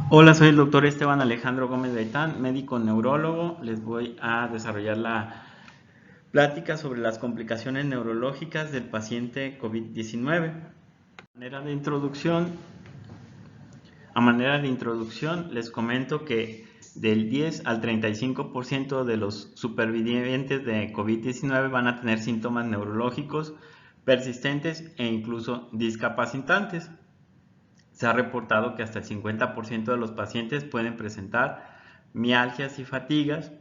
Hola, soy el doctor Esteban Alejandro Gómez Gaitán, médico neurólogo. Les voy a desarrollar la plática sobre las complicaciones neurológicas del paciente COVID-19. A manera de introducción, les comento que del 10 al 35% de los supervivientes de COVID-19 van a tener síntomas neurológicos persistentes e incluso discapacitantes. Se ha reportado que hasta el 50% de los pacientes pueden presentar mialgias y fatigas,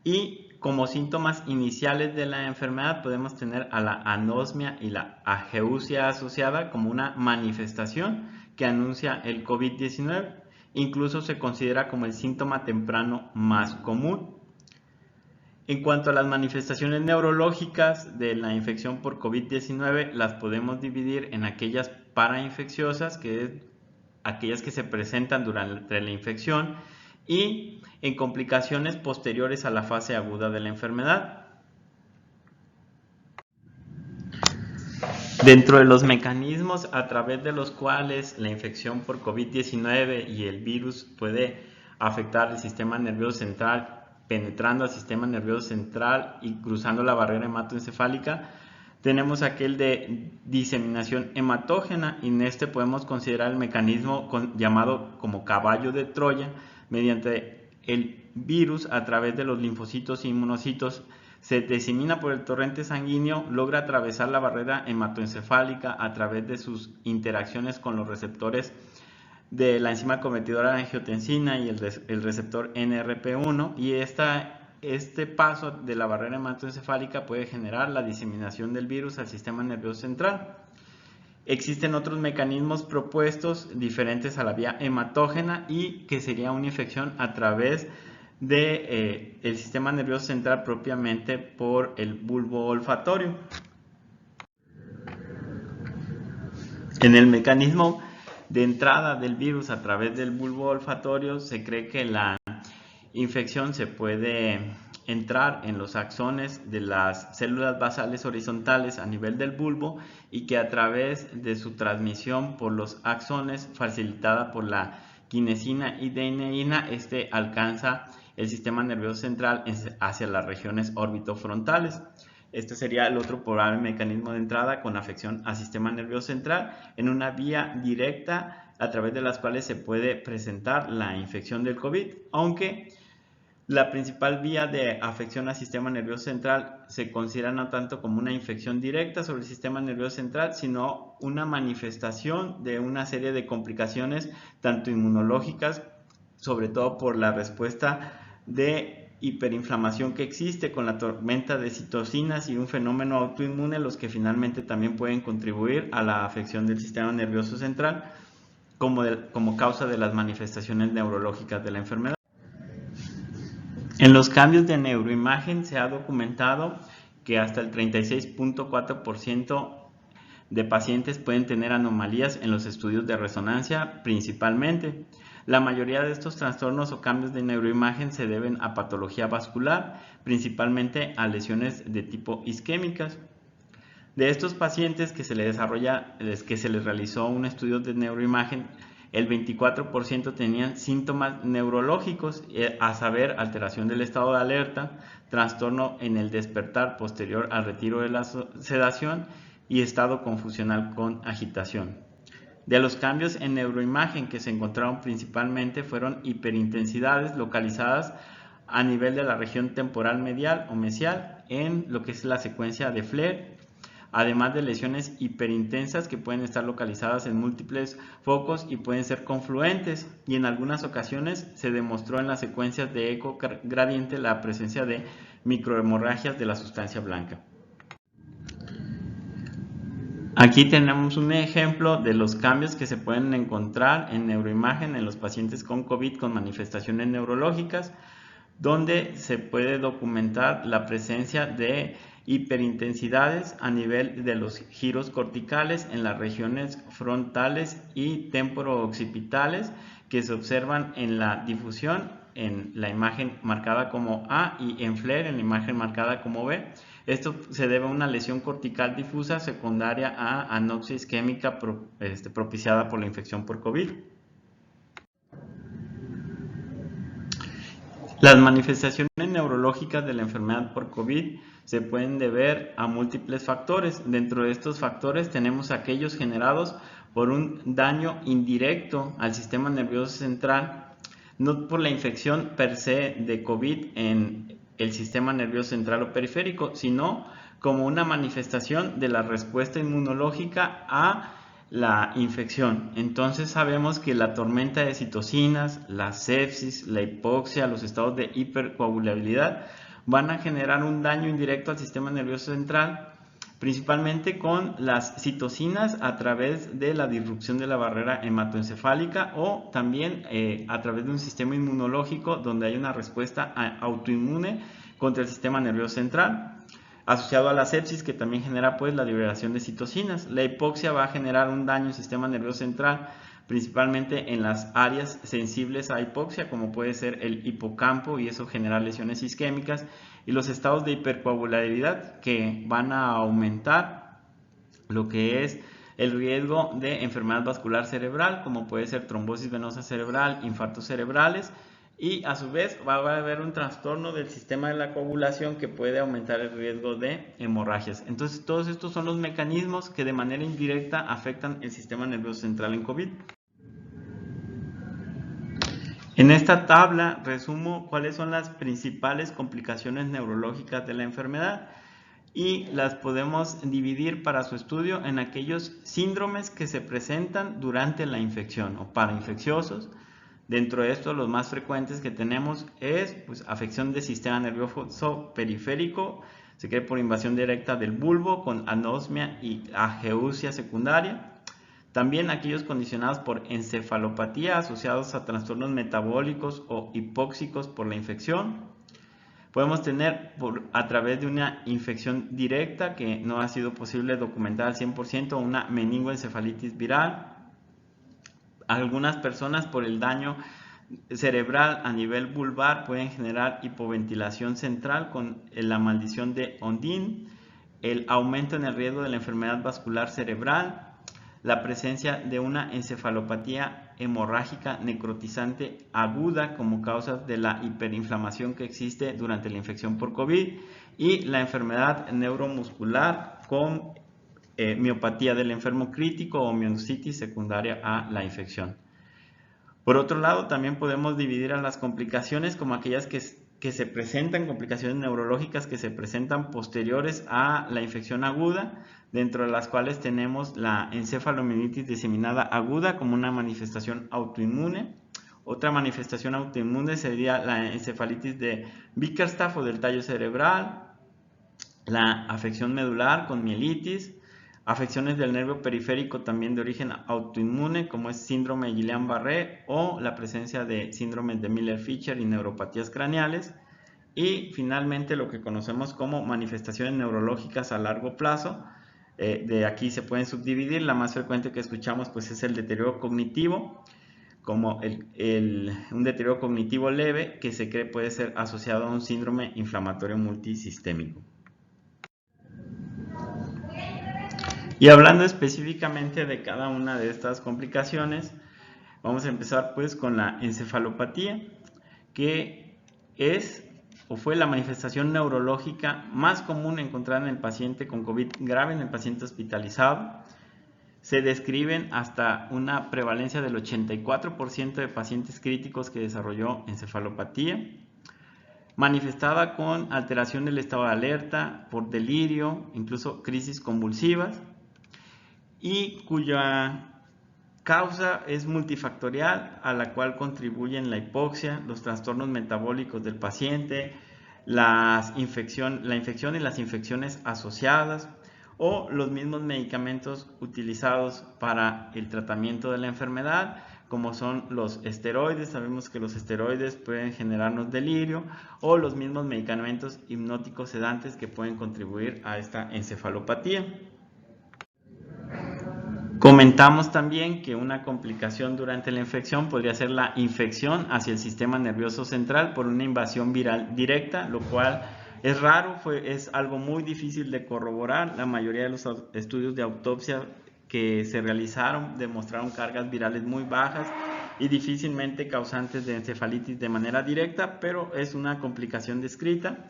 y como síntomas iniciales de la enfermedad podemos tener a la anosmia y la ageusia asociada como una manifestación que anuncia el COVID-19. Incluso se considera como el síntoma temprano más común. En cuanto a las manifestaciones neurológicas de la infección por COVID-19, las podemos dividir en aquellas parainfecciosas, que es aquellas que se presentan durante la infección, y en complicaciones posteriores a la fase aguda de la enfermedad. Dentro de los mecanismos a través de los cuales la infección por COVID-19 y el virus puede afectar el sistema nervioso central, penetrando al sistema nervioso central y cruzando la barrera hematoencefálica, tenemos aquel de diseminación hematógena, y en este podemos considerar el mecanismo llamado como caballo de Troya, mediante el virus a través de los linfocitos y inmunocitos se disemina por el torrente sanguíneo, logra atravesar la barrera hematoencefálica a través de sus interacciones con los receptores de la enzima convertidora de angiotensina y el receptor NRP1, y este paso de la barrera hematoencefálica puede generar la diseminación del virus al sistema nervioso central. Existen otros mecanismos propuestos diferentes a la vía hematógena, y que sería una infección a través de el sistema nervioso central propiamente por el bulbo olfatorio. En el mecanismo de entrada del virus a través del bulbo olfatorio, se cree que la infección se puede entrar en los axones de las células basales horizontales a nivel del bulbo, y que a través de su transmisión por los axones facilitada por la quinesina y дейneína, alcanza el sistema nervioso central hacia las regiones orbitofrontales. Este sería el otro probable mecanismo de entrada con afección al sistema nervioso central en una vía directa a través de las cuales se puede presentar la infección del COVID, aunque la principal vía de afección al sistema nervioso central se considera no tanto como una infección directa sobre el sistema nervioso central, sino una manifestación de una serie de complicaciones, tanto inmunológicas, sobre todo por la respuesta de hiperinflamación que existe con la tormenta de citocinas y un fenómeno autoinmune, los que finalmente también pueden contribuir a la afección del sistema nervioso central como causa de las manifestaciones neurológicas de la enfermedad. En los cambios de neuroimagen se ha documentado que hasta el 36.4% de pacientes pueden tener anomalías en los estudios de resonancia principalmente. La mayoría de estos trastornos o cambios de neuroimagen se deben a patología vascular, principalmente a lesiones de tipo isquémicas. De estos pacientes que se les realizó un estudio de neuroimagen, el 24% tenían síntomas neurológicos, a saber, alteración del estado de alerta, trastorno en el despertar posterior al retiro de la sedación y estado confusional con agitación. De los cambios en neuroimagen que se encontraron principalmente fueron hiperintensidades localizadas a nivel de la región temporal medial o mesial en lo que es la secuencia de Flair, además de lesiones hiperintensas que pueden estar localizadas en múltiples focos y pueden ser confluentes, y en algunas ocasiones se demostró en las secuencias de eco gradiente la presencia de microhemorragias de la sustancia blanca. Aquí tenemos un ejemplo de los cambios que se pueden encontrar en neuroimagen en los pacientes con COVID con manifestaciones neurológicas, donde se puede documentar la presencia de hiperintensidades a nivel de los giros corticales en las regiones frontales y temporooccipitales, que se observan en la difusión en la imagen marcada como A y en Flair en la imagen marcada como B. Esto se debe a una lesión cortical difusa secundaria a anoxia isquémica propiciada por la infección por COVID. Las manifestaciones neurológicas de la enfermedad por COVID se pueden deber a múltiples factores. Dentro de estos factores tenemos aquellos generados por un daño indirecto al sistema nervioso central, no por la infección per se de COVID en el sistema nervioso central o periférico, sino como una manifestación de la respuesta inmunológica a la infección. Entonces sabemos que la tormenta de citocinas, la sepsis, la hipoxia, los estados de hipercoagulabilidad van a generar un daño indirecto al sistema nervioso central, principalmente con las citocinas a través de la disrupción de la barrera hematoencefálica o también a través de un sistema inmunológico donde hay una respuesta autoinmune contra el sistema nervioso central, asociado a la sepsis, que también genera pues la liberación de citocinas. La hipoxia va a generar un daño al sistema nervioso central, principalmente en las áreas sensibles a hipoxia, como puede ser el hipocampo, y eso genera lesiones isquémicas, y los estados de hipercoagulabilidad, que van a aumentar lo que es el riesgo de enfermedad vascular cerebral, como puede ser trombosis venosa cerebral, infartos cerebrales, y a su vez va a haber un trastorno del sistema de la coagulación que puede aumentar el riesgo de hemorragias. Entonces todos estos son los mecanismos que de manera indirecta afectan el sistema nervioso central en COVID. En esta tabla resumo cuáles son las principales complicaciones neurológicas de la enfermedad y las podemos dividir para su estudio en aquellos síndromes que se presentan durante la infección o parainfecciosos. Dentro de estos, los más frecuentes que tenemos es afección del sistema nervioso periférico, se cree por invasión directa del bulbo con anosmia y ageusia secundaria. También aquellos condicionados por encefalopatía asociados a trastornos metabólicos o hipóxicos por la infección. Podemos tener a través de una infección directa que no ha sido posible documentar al 100%, una meningoencefalitis viral. Algunas personas por el daño cerebral a nivel vulvar pueden generar hipoventilación central con la maldición de Ondine, el aumento en el riesgo de la enfermedad vascular cerebral, la presencia de una encefalopatía hemorrágica necrotizante aguda como causa de la hiperinflamación que existe durante la infección por COVID y la enfermedad neuromuscular con miopatía del enfermo crítico o miositis secundaria a la infección. Por otro lado, también podemos dividir a las complicaciones como aquellas que se presentan, complicaciones neurológicas que se presentan posteriores a la infección aguda, dentro de las cuales tenemos la encefalomielitis diseminada aguda como una manifestación autoinmune. Otra manifestación autoinmune sería la encefalitis de Bickerstaff o del tallo cerebral, la afección medular con mielitis, afecciones del nervio periférico también de origen autoinmune como es síndrome de Guillain-Barré o la presencia de síndromes de Miller-Fisher y neuropatías craneales. Y finalmente lo que conocemos como manifestaciones neurológicas a largo plazo. De aquí se pueden subdividir. La más frecuente que escuchamos pues es el deterioro cognitivo, como un deterioro cognitivo leve que se cree puede ser asociado a un síndrome inflamatorio multisistémico. Y hablando específicamente de cada una de estas complicaciones, vamos a empezar pues con la encefalopatía, que es o fue la manifestación neurológica más común encontrada en el paciente con COVID grave, en el paciente hospitalizado. Se describen hasta una prevalencia del 84% de pacientes críticos que desarrolló encefalopatía, manifestada con alteración del estado de alerta, por delirio, incluso crisis convulsivas, y cuya causa es multifactorial, a la cual contribuyen la hipoxia, los trastornos metabólicos del paciente, la infección y las infecciones asociadas, o los mismos medicamentos utilizados para el tratamiento de la enfermedad, como son los esteroides. Sabemos que los esteroides pueden generarnos delirio, o los mismos medicamentos hipnóticos sedantes que pueden contribuir a esta encefalopatía. Comentamos también que una complicación durante la infección podría ser la infección hacia el sistema nervioso central por una invasión viral directa, lo cual es raro, es algo muy difícil de corroborar. La mayoría de los estudios de autopsia que se realizaron demostraron cargas virales muy bajas y difícilmente causantes de encefalitis de manera directa, pero es una complicación descrita.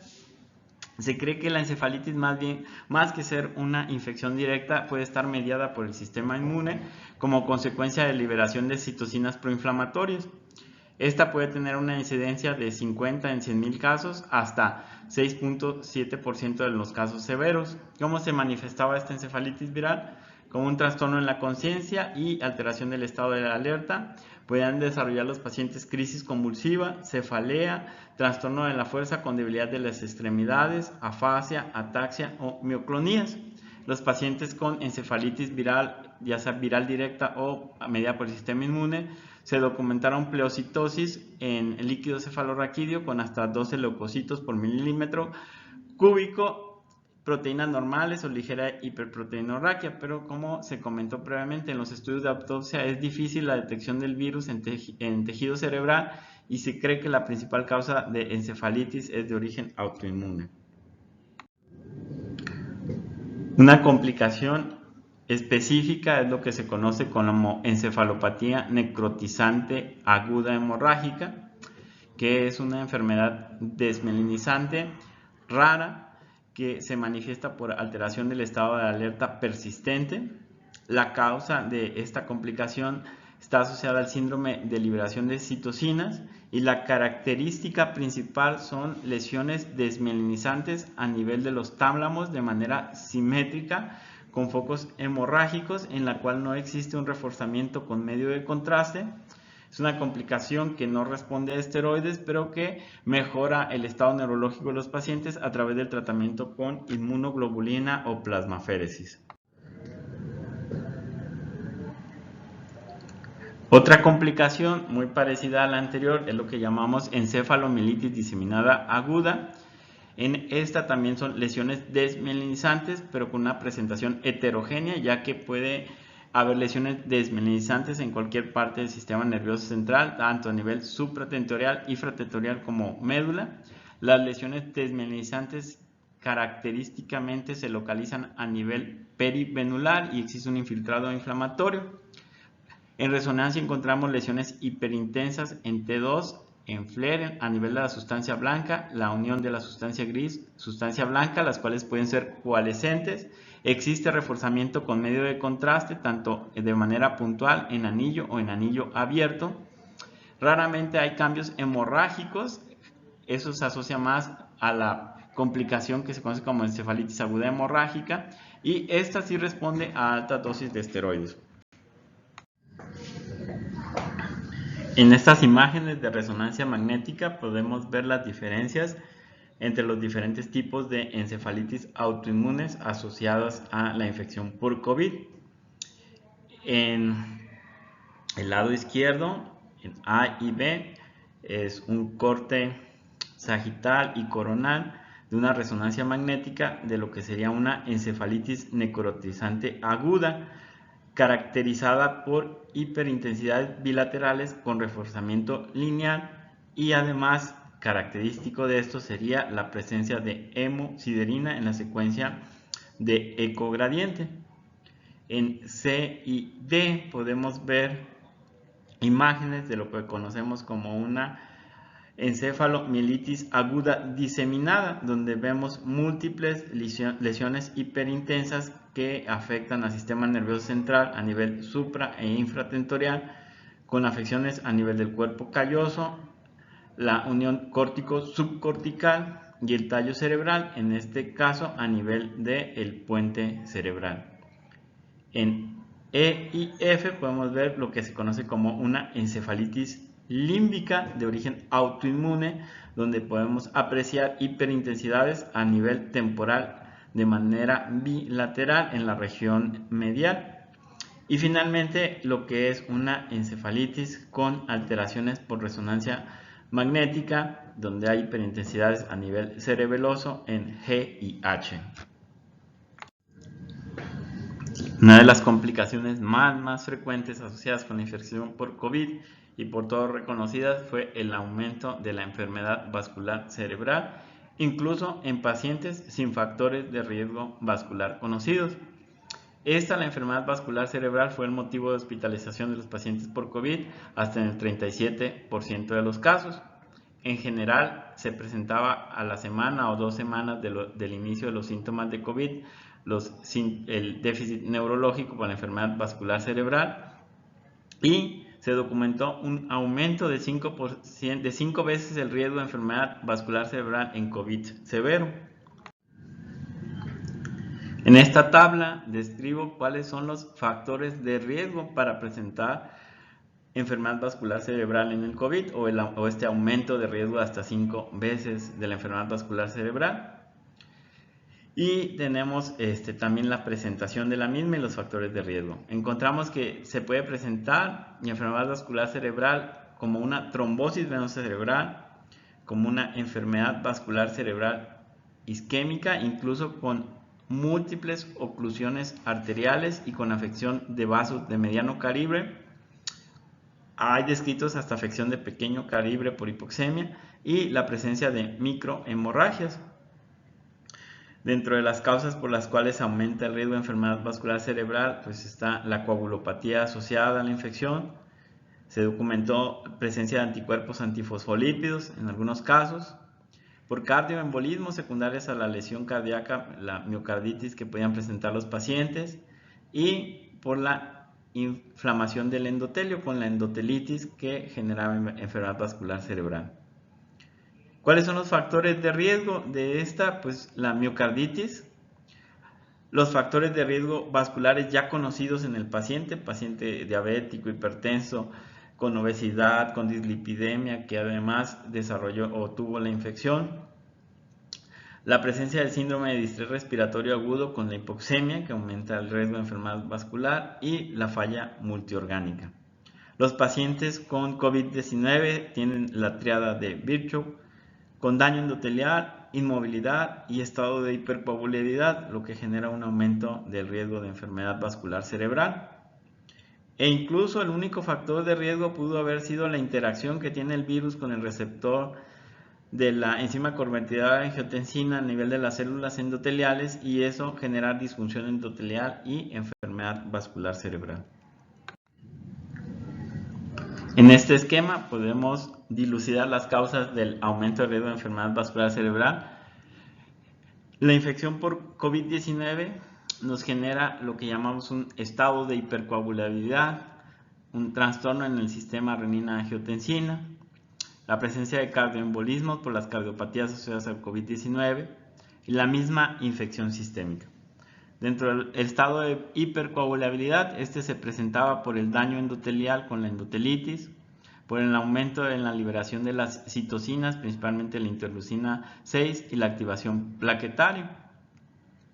Se cree que la encefalitis más que ser una infección directa puede estar mediada por el sistema inmune como consecuencia de liberación de citocinas proinflamatorias. Esta puede tener una incidencia de 50 en 100.000 casos hasta 6.7% de los casos severos. ¿Cómo se manifestaba esta encefalitis viral? Como un trastorno en la conciencia y alteración del estado de la alerta. Pueden desarrollar los pacientes crisis convulsiva, cefalea, trastorno de la fuerza con debilidad de las extremidades, afasia, ataxia o mioclonías. Los pacientes con encefalitis viral, ya sea viral directa o mediada por el sistema inmune, se documentaron pleocitosis en el líquido cefalorraquídeo con hasta 12 leucocitos por milímetro cúbico, proteínas normales o ligera hiperproteinorraquia, pero como se comentó previamente, en los estudios de autopsia es difícil la detección del virus en tejido cerebral y se cree que la principal causa de encefalitis es de origen autoinmune. Una complicación específica es lo que se conoce como encefalopatía necrotizante aguda hemorrágica, que es una enfermedad desmielinizante rara que se manifiesta por alteración del estado de alerta persistente. La causa de esta complicación está asociada al síndrome de liberación de citocinas y la característica principal son lesiones desmielinizantes a nivel de los tálamos de manera simétrica con focos hemorrágicos en la cual no existe un reforzamiento con medio de contraste. Es una complicación que no responde a esteroides, pero que mejora el estado neurológico de los pacientes a través del tratamiento con inmunoglobulina o plasmaféresis. Otra complicación muy parecida a la anterior es lo que llamamos encefalomielitis diseminada aguda. En esta también son lesiones desmielinizantes, pero con una presentación heterogénea, ya que puede haber lesiones desmielinizantes en cualquier parte del sistema nervioso central, tanto a nivel supratentorial, infratentorial como médula. Las lesiones desmielinizantes característicamente se localizan a nivel perivenular y existe un infiltrado inflamatorio. En resonancia encontramos lesiones hiperintensas en T2, en FLAIR a nivel de la sustancia blanca, la unión de la sustancia gris, sustancia blanca, las cuales pueden ser coalescentes. Existe reforzamiento con medio de contraste, tanto de manera puntual en anillo o en anillo abierto. Raramente hay cambios hemorrágicos, eso se asocia más a la complicación que se conoce como encefalitis aguda hemorrágica y esta sí responde a altas dosis de esteroides. En estas imágenes de resonancia magnética podemos ver las diferencias entre los diferentes tipos de encefalitis autoinmunes asociadas a la infección por COVID. En el lado izquierdo, en A y B, es un corte sagital y coronal de una resonancia magnética de lo que sería una encefalitis necrotizante aguda, caracterizada por hiperintensidades bilaterales con reforzamiento lineal y además característico de esto sería la presencia de hemosiderina en la secuencia de ecogradiente. En C y D podemos ver imágenes de lo que conocemos como una encefalomielitis aguda diseminada, donde vemos múltiples lesiones hiperintensas que afectan al sistema nervioso central a nivel supra e infratentorial, con afecciones a nivel del cuerpo calloso, la unión córtico-subcortical y el tallo cerebral, en este caso a nivel del puente cerebral. En E y F podemos ver lo que se conoce como una encefalitis límbica de origen autoinmune, donde podemos apreciar hiperintensidades a nivel temporal de manera bilateral en la región medial. Y finalmente lo que es una encefalitis con alteraciones por resonancia magnética, donde hay hiperintensidades a nivel cerebeloso en G y H. Una de las complicaciones más frecuentes asociadas con la infección por COVID y por todos reconocidas fue el aumento de la enfermedad vascular cerebral, incluso en pacientes sin factores de riesgo vascular conocidos. La enfermedad vascular cerebral fue el motivo de hospitalización de los pacientes por COVID hasta en el 37% de los casos. En general, se presentaba a la semana o 2 semanas del inicio de los síntomas de COVID, el déficit neurológico por la enfermedad vascular cerebral, y se documentó un aumento de 5 veces el riesgo de enfermedad vascular cerebral en COVID severo. En esta tabla describo cuáles son los factores de riesgo para presentar enfermedad vascular cerebral en el COVID o este aumento de riesgo hasta 5 veces de la enfermedad vascular cerebral. Y tenemos también la presentación de la misma y los factores de riesgo. Encontramos que se puede presentar enfermedad vascular cerebral como una trombosis venosa cerebral, como una enfermedad vascular cerebral isquémica, incluso con múltiples oclusiones arteriales y con afección de vasos de mediano calibre. Hay descritos hasta afección de pequeño calibre por hipoxemia y la presencia de microhemorragias. Dentro de las causas por las cuales aumenta el riesgo de enfermedad vascular cerebral, pues está la coagulopatía asociada a la infección. Se documentó presencia de anticuerpos antifosfolípidos en algunos casos. Por cardioembolismo secundarias a la lesión cardíaca, la miocarditis que podían presentar los pacientes. Y por la inflamación del endotelio con la endotelitis que generaba enfermedad vascular cerebral. ¿Cuáles son los factores de riesgo de esta? Pues la miocarditis, los factores de riesgo vasculares ya conocidos en el paciente diabético, hipertenso, con obesidad, con dislipidemia, que además desarrolló o tuvo la infección. La presencia del síndrome de distrés respiratorio agudo con la hipoxemia, que aumenta el riesgo de enfermedad vascular, y la falla multiorgánica. Los pacientes con COVID-19 tienen la tríada de Virchow, con daño endotelial, inmovilidad y estado de hipercoagulabilidad, lo que genera un aumento del riesgo de enfermedad vascular cerebral. E incluso el único factor de riesgo pudo haber sido la interacción que tiene el virus con el receptor de la enzima convertidora de angiotensina a nivel de las células endoteliales, y eso generar disfunción endotelial y enfermedad vascular cerebral. En este esquema podemos dilucidar las causas del aumento de riesgo de enfermedad vascular cerebral. La infección por COVID-19 nos genera lo que llamamos un estado de hipercoagulabilidad, un trastorno en el sistema renina-angiotensina, la presencia de cardioembolismos por las cardiopatías asociadas al COVID-19 y la misma infección sistémica. Dentro del estado de hipercoagulabilidad, este se presentaba por el daño endotelial con la endotelitis, por el aumento en la liberación de las citocinas, principalmente la interleucina 6 y la activación plaquetaria.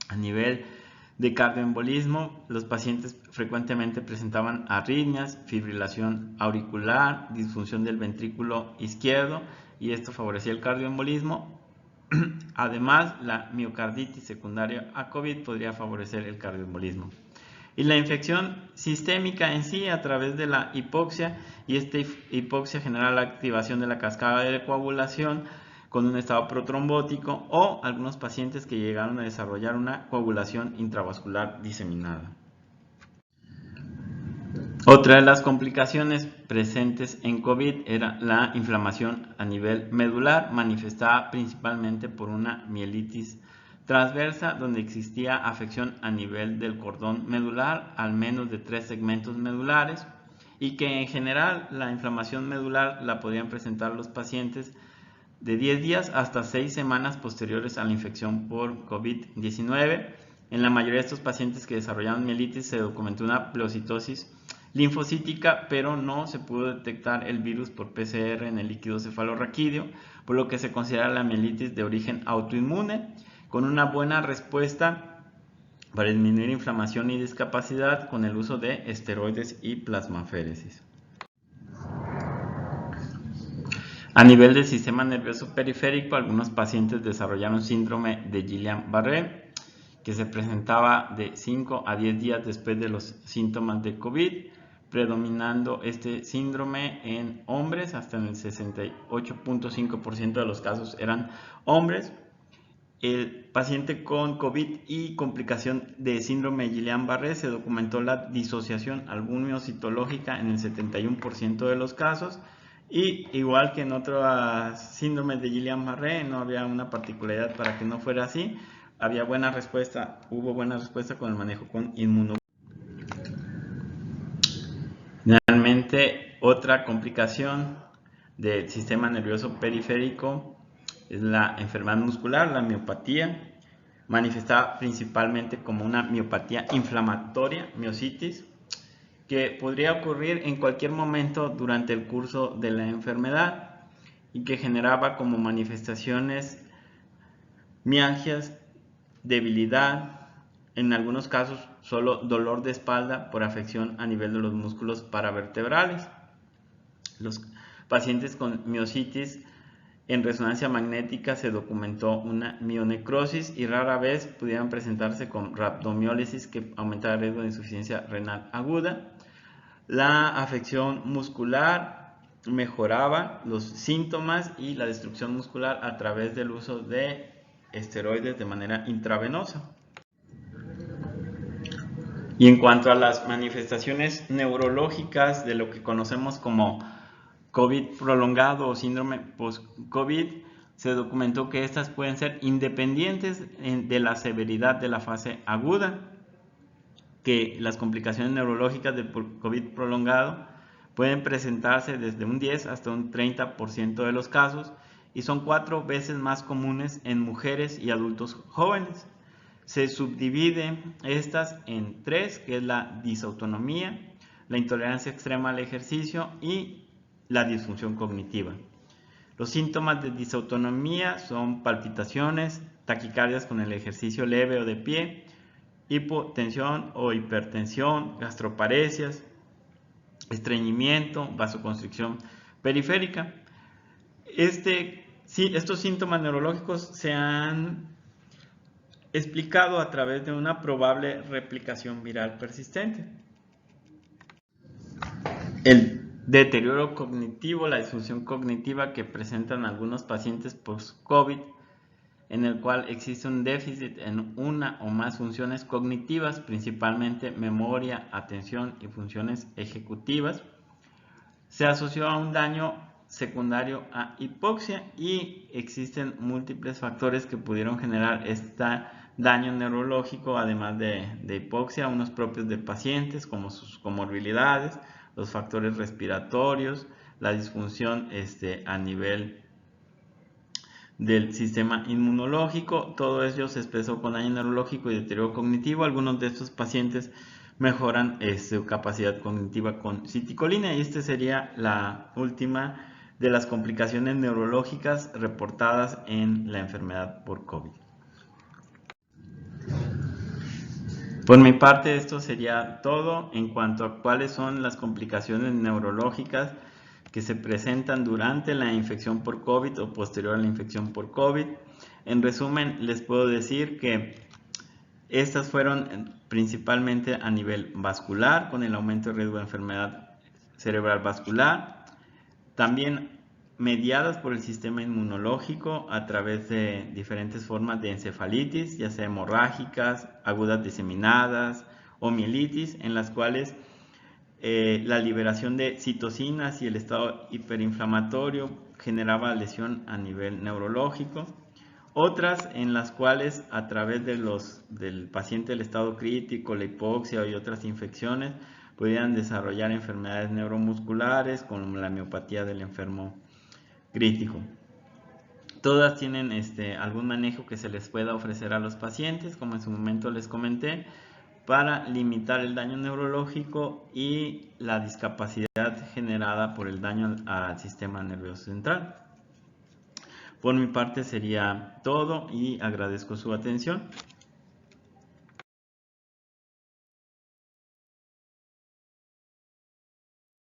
A nivel de cardioembolismo, los pacientes frecuentemente presentaban arritmias, fibrilación auricular, disfunción del ventrículo izquierdo, y esto favorecía el cardioembolismo. Además, la miocarditis secundaria a COVID podría favorecer el cardioembolismo. Y la infección sistémica en sí a través de la hipoxia, y esta hipoxia genera la activación de la cascada de coagulación con un estado protrombótico, o algunos pacientes que llegaron a desarrollar una coagulación intravascular diseminada. Otra de las complicaciones presentes en COVID era la inflamación a nivel medular, manifestada principalmente por una mielitis transversa, donde existía afección a nivel del cordón medular, al menos de 3 segmentos medulares, y que en general la inflamación medular la podían presentar los pacientes de 10 días hasta 6 semanas posteriores a la infección por COVID-19. En la mayoría de estos pacientes que desarrollaron mielitis se documentó una pleocitosis linfocítica, pero no se pudo detectar el virus por PCR en el líquido cefalorraquídeo, por lo que se considera la mielitis de origen autoinmune, con una buena respuesta para disminuir inflamación y discapacidad con el uso de esteroides y plasmaféresis. A nivel del sistema nervioso periférico, algunos pacientes desarrollaron síndrome de Guillain-Barré, que se presentaba de 5 a 10 días después de los síntomas de COVID, predominando este síndrome en hombres, hasta en el 68.5% de los casos eran hombres, el paciente con COVID y complicación de síndrome de Guillain-Barré se documentó la disociación albumio-citológica en el 71% de los casos, y igual que en otros síndromes de Guillain-Barré no había una particularidad para que no fuera así. Hubo buena respuesta con el manejo con inmunoglobulina. Finalmente, otra complicación del sistema nervioso periférico es la enfermedad muscular, la miopatía, manifestada principalmente como una miopatía inflamatoria, miositis, que podría ocurrir en cualquier momento durante el curso de la enfermedad y que generaba como manifestaciones mialgias, debilidad, en algunos casos solo dolor de espalda por afección a nivel de los músculos paravertebrales. Los pacientes con miositis en resonancia magnética se documentó una mionecrosis y rara vez pudieran presentarse con rhabdomiólisis que aumentaba el riesgo de insuficiencia renal aguda. La afección muscular mejoraba los síntomas y la destrucción muscular a través del uso de esteroides de manera intravenosa. Y en cuanto a las manifestaciones neurológicas de lo que conocemos como COVID prolongado o síndrome post-COVID, se documentó que estas pueden ser independientes de la severidad de la fase aguda, que las complicaciones neurológicas del COVID prolongado pueden presentarse desde un 10 hasta un 30% de los casos y son 4 veces más comunes en mujeres y adultos jóvenes. Se subdivide estas en 3, que es la disautonomía, la intolerancia extrema al ejercicio y la disfunción cognitiva. Los síntomas de disautonomía son palpitaciones, taquicardias con el ejercicio leve o de pie, hipotensión o hipertensión, gastroparesias, estreñimiento, vasoconstricción periférica. Estos síntomas neurológicos se han explicado a través de una probable replicación viral persistente. El deterioro cognitivo, la disfunción cognitiva que presentan algunos pacientes post-COVID, en el cual existe un déficit en una o más funciones cognitivas, principalmente memoria, atención y funciones ejecutivas, se asoció a un daño secundario a hipoxia y existen múltiples factores que pudieron generar este daño neurológico, además de hipoxia, unos propios de pacientes como sus comorbilidades, los factores respiratorios, la disfunción a nivel del sistema inmunológico. Todo ello se expresó con daño neurológico y deterioro cognitivo. Algunos de estos pacientes mejoran su capacidad cognitiva con citicolina, y esta sería la última de las complicaciones neurológicas reportadas en la enfermedad por COVID. Por mi parte, esto sería todo en cuanto a cuáles son las complicaciones neurológicas que se presentan durante la infección por COVID o posterior a la infección por COVID. En resumen, les puedo decir que estas fueron principalmente a nivel vascular, con el aumento de riesgo de enfermedad cerebral vascular, también mediadas por el sistema inmunológico a través de diferentes formas de encefalitis, ya sea hemorrágicas, agudas diseminadas o mielitis, en las cuales la liberación de citocinas y el estado hiperinflamatorio generaba lesión a nivel neurológico. Otras en las cuales a través del paciente del estado crítico, la hipoxia y otras infecciones pudieran desarrollar enfermedades neuromusculares como la miopatía del enfermo crítico. Todas tienen algún manejo que se les pueda ofrecer a los pacientes, como en su momento les comenté, para limitar el daño neurológico y la discapacidad generada por el daño al sistema nervioso central. Por mi parte sería todo y agradezco su atención.